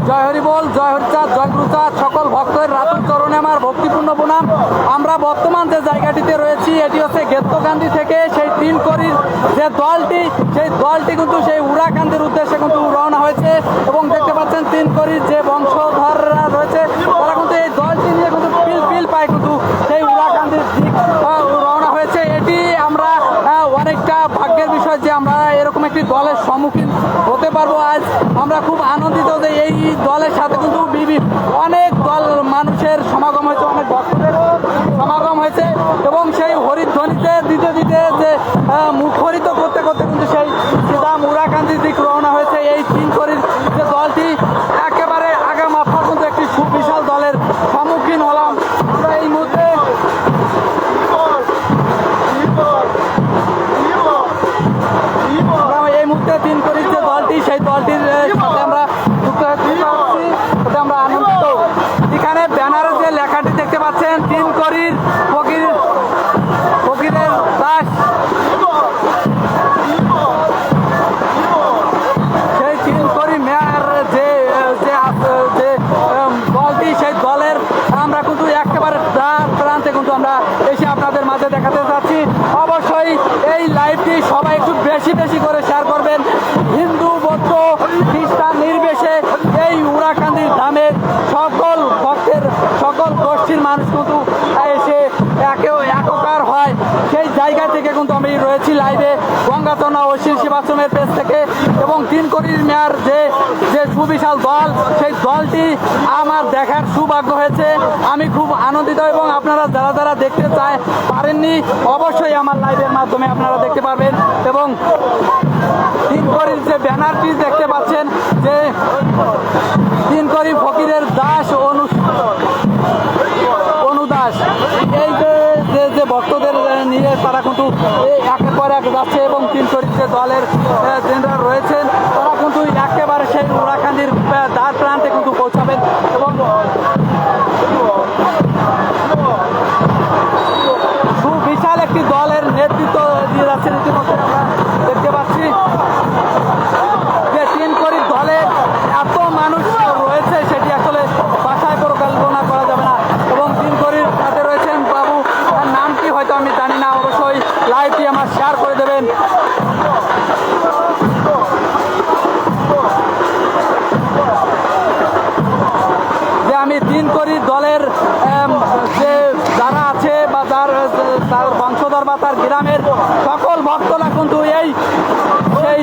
জয় হরি বল, জয় হরিচাঁদ, জয় গুরুচাঁদ। সকল ভক্তের রাতুল চরণে আমার ভক্তিপূর্ণ প্রণাম। আমরা বর্তমান যে জায়গাটিতে রয়েছি এটি হচ্ছে গেত্তকান্দি থেকে সেই তিনকড়ির যে দলটি, সেই দলটি কিন্তু সেই উড়াকান্দির উদ্দেশ্যে কিন্তু রওনা হয়েছে এবং দেখতে পাচ্ছেন তিনকড়ির যে বংশধররা রয়েছে তারা কিন্তু এই দলটি নিয়ে কিন্তু পিল পায় কিন্তু সেই উড়াকান্দির দিক রওনা হয়েছে। এটি আমরা অনেকটা ভাগ্যের বিষয় যে আমরা এরকম একটি দলের সম্মুখীন হতে পারবো। আজ আমরা খুব আনন্দিত যে এই দলের সাথে কিন্তু অনেক দল মানুষের সমাগম হয়েছে, অনেক ভক্তদের সমাগম হয়েছে এবং সেই হরিধ্বনিতে দিতে দিতে যে মুখরিত করতে করতে কিন্তু সেই সিধা উড়াকান্দির দিক রওনা হয়েছে এই তিনকড়ির যে দলটি। একেবারে আগামাথা কিন্তু একটি সুবিশাল দলের সম্মুখীন হলাম আমরা এই মুহূর্তে। এই মুহূর্তে তিনকড়ির যে দলটি সেই দলটির সাথে আমরা যুক্ত হচ্ছি, আমরা আনন্দিত। এখানে ব্যানারে যে লেখাটি দেখতে পাচ্ছেন তিনকড়ির ফকিরের দাস, সেই তিনকড়ি মেয়ার যে দলটি সেই দলের আমরা কিন্তু একেবারে প্রান্তে কিন্তু আমরা এসে আপনাদের মাঝে দেখাতে চাচ্ছি। অবশ্যই এই লাইভটি সবাই একটু বেশি বেশি করে শেয়ার করবেন। হিন্দু বৌদ্ধ খ্রিস্টান নির্বিশেষে এই উড়াকান্দির ধামে সকল ভক্তের সকল গোষ্ঠীর মানুষ কিন্তু এসে একাকার হয়। সেই জায়গা থেকে কিন্তু আমি রয়েছি লাইভে গঙ্গাতনা ও শিবাশ্রমের পেজ থেকে এবং তিনকড়ির মেয়ার যে সুবিশাল দল সেই দলটি আমার দেখার সৌভাগ্য হয়েছে। আমি খুব আনন্দিত এবং আপনারা যারা যারা দেখতে পারেননি অবশ্যই আমার লাইভের মাধ্যমে আপনারা দেখতে পারবেন। এবং তিনকড়ির যে ব্যানারটি দেখতে পাচ্ছেন যে তিনকড়ি ফকিরের দাস অনুদাস, এই যে ভক্তদের নিয়ে তারা কিন্তু একের পর এক যাচ্ছে এবং তিনকড়ির যে দলের যারা রয়েছেন তারা কিন্তু একেবারে সেই উড়াকান্দির দ্বার প্রান্তে কিন্তু পৌঁছাবেন এবং সুবিশাল একটি দলের নেতৃত্ব দিয়ে যাচ্ছেন। ইতিমধ্যে আমরা দেখতে পাচ্ছি যে তিনকড়ির দলে এত মানুষ রয়েছে সেটি আসলে ভাষায় পরিকল্পনা করা যাবে না। এবং তিনকড়ির সাথে রয়েছেন বাবু, তার নামটি হয়তো আমি জানি না, অবশ্যই লাইভটি আমার শেয়ার করে দেবেন। যে আমি তিনকড়ির দলের যে যারা আছে বা তার বংশধর বা তার গ্রামের সকল ভক্তরা কিন্তু সেই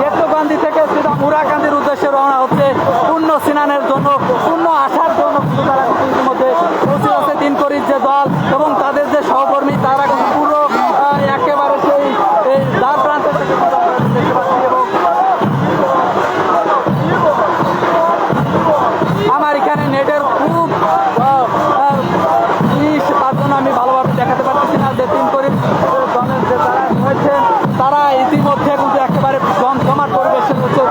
গেত্তকান্দি থেকে সিধা উড়াকান্দির উদ্দেশ্যে রওনা হচ্ছে পূর্ণ স্নানের জন্য, পূর্ণ আসার জন্য কিন্তু তারা কিন্তু ইতিমধ্যে পৌঁছে যাচ্ছে তিনকড়ির যে দল এবং তাদের যে সহকর্মী তারা কিন্তু পুরো একেবারে সেই দ্বার প্রান্তে থেকে দেখতে পাচ্ছি। এবং আমার এখানে নেটের খুব তার জন্য আমি ভালোভাবে দেখাতে পারতেছি না যে তিনকড়ির দলের যে যারা রয়েছেন তারা ইতিমধ্যে কিন্তু একেবারে জমজমাট পরিবেশে রয়েছে।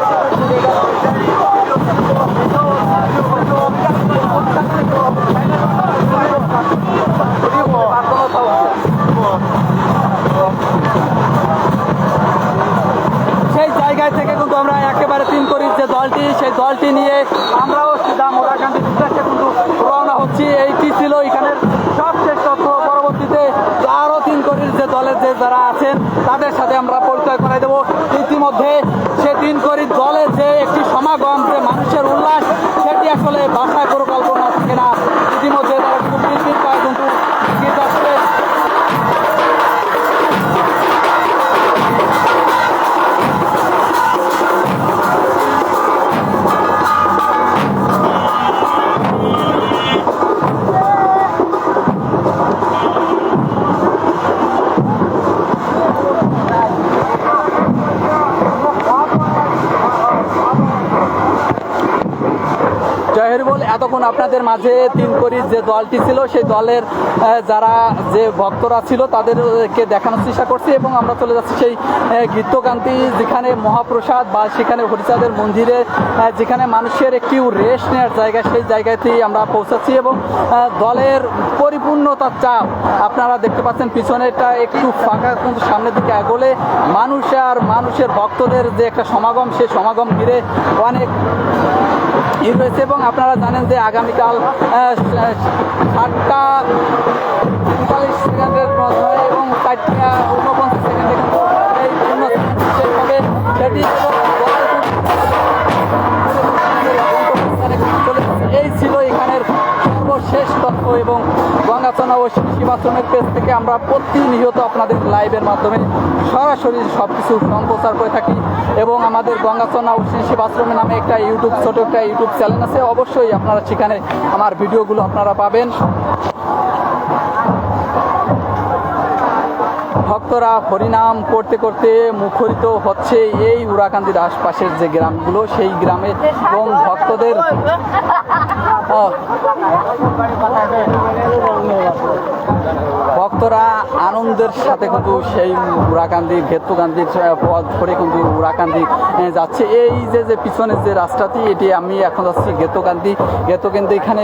সেই জায়গায় থেকে কিন্তু আমরা একেবারে তিনকড়ির যে দলটি সেই দলটি নিয়ে আমরাও সিধা উড়াকান্দির উদ্দেশ্যে কিন্তু রওনা হচ্ছি। এইটি ছিল এখানের সবশেষ তথ্য। পরবর্তীতে আরও তিনকড়ির যে দলের যে যারা আছেন তাদের সাথে আমরা পরিচয় করাই দেবো। ইতিমধ্যে সে তিনকড়ির দলের যে একটি সমাগম, যে মানুষের উল্লাস, সেটি আসলে ভাষায় পরিকল্পনা থাকে না। ইতিমধ্যে তারা কিন্তু পিল পায় কিন্তু গীত আসছে। জয় হরিবল। এতক্ষণ আপনাদের মাঝে তিনকড়ির যে দলটি ছিল সেই দলের যারা যে ভক্তরা ছিল তাদেরকে দেখানোর চেষ্টা করছি এবং আমরা চলে যাচ্ছি সেই গীতকান্তি যেখানে মহাপ্রসাদ বা সেখানে হরিচাঁদের মন্দিরে যেখানে মানুষের একটি রেস্ট নেওয়ার জায়গা, সেই জায়গাতেই আমরা পৌঁছাচ্ছি এবং দলের পরিপূর্ণতার চাপ আপনারা দেখতে পাচ্ছেন। পিছনেটা একটু ফাঁকা, কিন্তু সামনের দিকে এগোলে মানুষ আর মানুষের ভক্তদের যে একটা সমাগম, সেই সমাগম ঘিরে অনেক রয়েছে এবং আপনারা জানেন যে আগামীকাল 7টা 43 সেকেন্ডের মধ্যে এবং 4টা 49 সেকেন্ডে কিন্তু এই পূর্ণ শেষ হবে সেটি। এই ছিল এখানের সর্বশেষ তথ্য এবং গঙ্গাচনা ও শিবাশ্রমের পেজ থেকে আমরা প্রতিনিয়ত আপনাদের লাইভের মাধ্যমে সরাসরি সব কিছু সম্প্রচার করে থাকি এবং আমাদের গঙ্গাচনা ও শিবাশ্রমের নামে একটা ছোট একটা ইউটিউব চ্যানেল আছে, অবশ্যই আপনারা সেখানে আমার ভিডিওগুলো আপনারা পাবেন। ভক্তরা হরিনাম করতে করতে মুখরিত হচ্ছে এই উড়াকান্দির আশপাশের যে গ্রামগুলো, সেই গ্রামে এবং ভক্তদের ভক্তরা আনন্দের সাথে কিন্তু সেই উড়াকান্দি ঘেত্তকান্দির পথ ধরে কিন্তু উড়াকান্দি যাচ্ছে। এই যে পিছনের যে রাস্তাটি, এটি আমি এখন যাচ্ছি ঘেত্তকান্দি। এখানে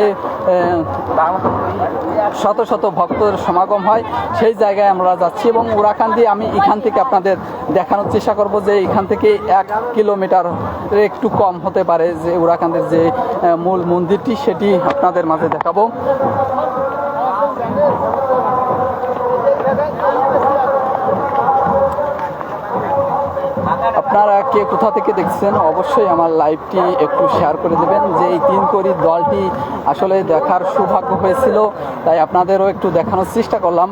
শত শত ভক্তের সমাগম হয়, সেই জায়গায় আমরা যাচ্ছি এবং উড়াকান্দি আমি এখান থেকে আপনাদের দেখানোর চেষ্টা করব যে এখান থেকে 1 কিলোমিটার একটু কম হতে পারে যে উড়াকান্দির যে মূল মন্দিরটি, সেটি আপনাদের মাঝে দেখাবো। আপনারা কে কোথা থেকে দেখছেন অবশ্যই আমার লাইভটি একটু শেয়ার করে দেবেন। যে এই তিনকড়ির দলটি আসলে দেখার সৌভাগ্য হয়েছিল, তাই আপনাদেরও একটু দেখানোর চেষ্টা করলাম।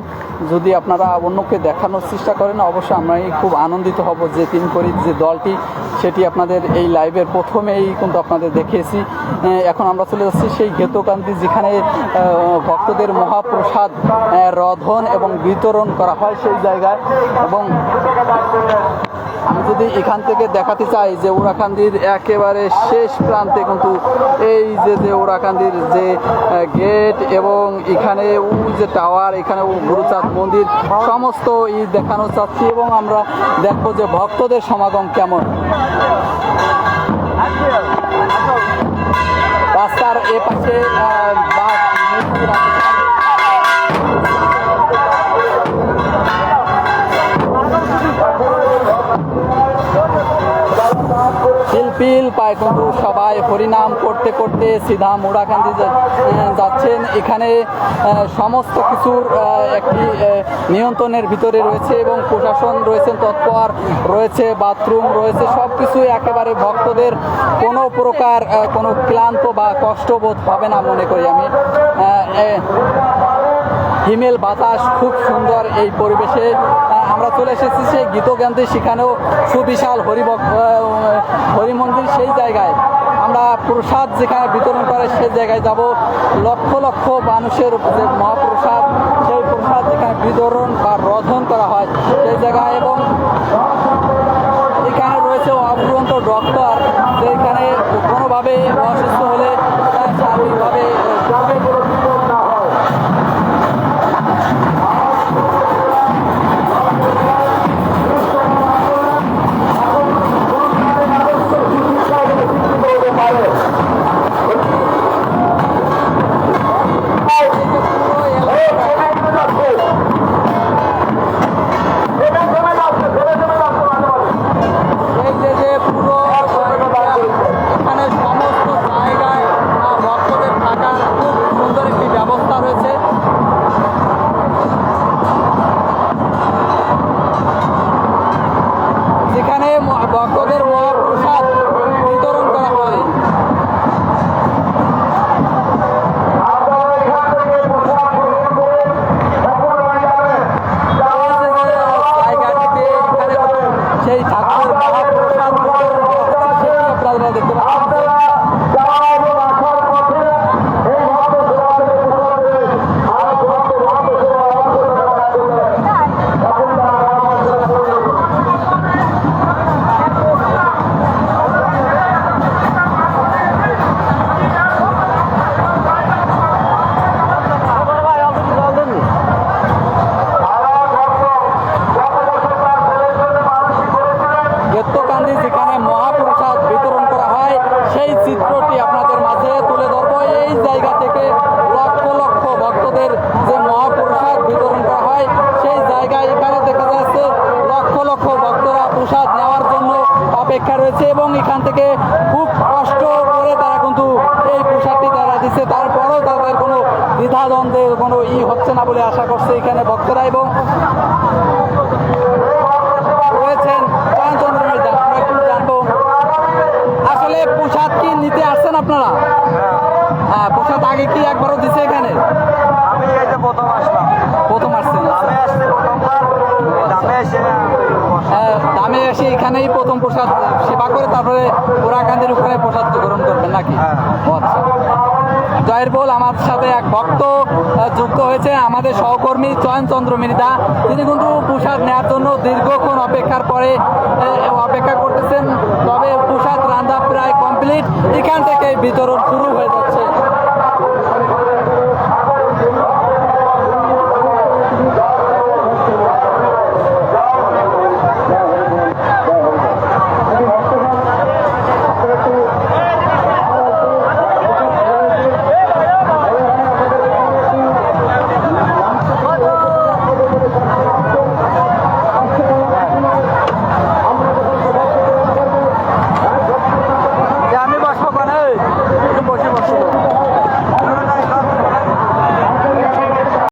যদি আপনারা অন্যকে দেখানোর চেষ্টা করেন অবশ্যই আমরা খুব আনন্দিত হব যে তিনকড়ির যে দলটি সেটি আপনাদের এই লাইভের প্রথমেই কিন্তু আপনাদের দেখিয়েছি। এখন আমরা চলে যাচ্ছি সেই ঘেত্তকান্দি যেখানে ভক্তদের মহাপ্রসাদ রন্ধন এবং বিতরণ করা হয় সেই জায়গায়। এবং আমি যদি এখান থেকে দেখাতে চাই যে উড়াকান্দির একেবারে শেষ প্রান্তে কিন্তু এই যে উড়াকান্দির যে গেট এবং এখানে যে টাওয়ার, এখানে গুরুচাঁদ মন্দির, সমস্ত দেখানো চাচ্ছি এবং আমরা দেখবো যে ভক্তদের সমাগম কেমন। রাস্তার এ পাশে পিল পায় কিন্তু সবাই হরিনাম করতে করতে সিধা মুড়াকান্দি যাচ্ছেন। এখানে সমস্ত কিছুর একটি নিয়ন্ত্রণের ভিতরে রয়েছে এবং প্রশাসন রয়েছেন তৎপর, রয়েছে বাথরুম রয়েছে, সব কিছু একেবারে ভক্তদের কোনো প্রকার কোনো ক্লান্ত বা কষ্টবোধ হবে না মনে করি আমি। হিমেল বাতাস, খুব সুন্দর এই পরিবেশে আমরা চলে এসেছি সেই গীতকান্দি, সেখানেও সুবিশাল হরি মন্দির, সেই জায়গায় আমরা প্রসাদ যেখানে বিতরণ করে সেই জায়গায় যাব। লক্ষ লক্ষ মানুষের যে মহাপ্রসাদ, সেই প্রসাদ যেখানে বিতরণ বা রন্ধন করা হয় সেই জায়গায়। এবং এখানে রয়েছে অফুরন্ত ডক্টর, যেখানে কোনোভাবে অসুস্থ হলে শারীরিকভাবে ভক্তদের মহাপ্রসাদ বিতরণ করা হয়। জায়গাটিতে এখানে সেই ঠাকুরের মহাপ্রসাদ আপনারা দেখতে পাচ্ছেন। হচ্ছে না বলে আশা করছে এখানে ভক্তরা এবং রয়েছেন চয়নচন্দ্র মৃধা। আমরা একটু জানবো আসলে প্রসাদ কি নিতে আসছেন আপনারা? হ্যাঁ, প্রসাদ আগে কি একবারও দিছে এখানে? আমি এই যে প্রথম আসলাম, প্রথম আসছেন? দামে আসছে প্রথমবার, দামে এসে দামে এসে এখানেই প্রথম প্রসাদ সেবা করে তারপরে পোড়াকান্দির ওখানে প্রসাদ গ্রহণ করবেন নাকি? হ্যাঁ। ও আচ্ছা। জয়ের বল আমার সাথে এক ভক্ত যুক্ত হয়েছে, আমাদের সহকর্মী চয়নচন্দ্র মৃধা। তিনি কিন্তু প্রসাদ নেওয়ার জন্য দীর্ঘক্ষণ অপেক্ষার পরে অপেক্ষা করতেছেন। তবে প্রসাদ রান্না প্রায় কমপ্লিট, এখান থেকে বিতরণ শুরু হয়ে যাচ্ছে।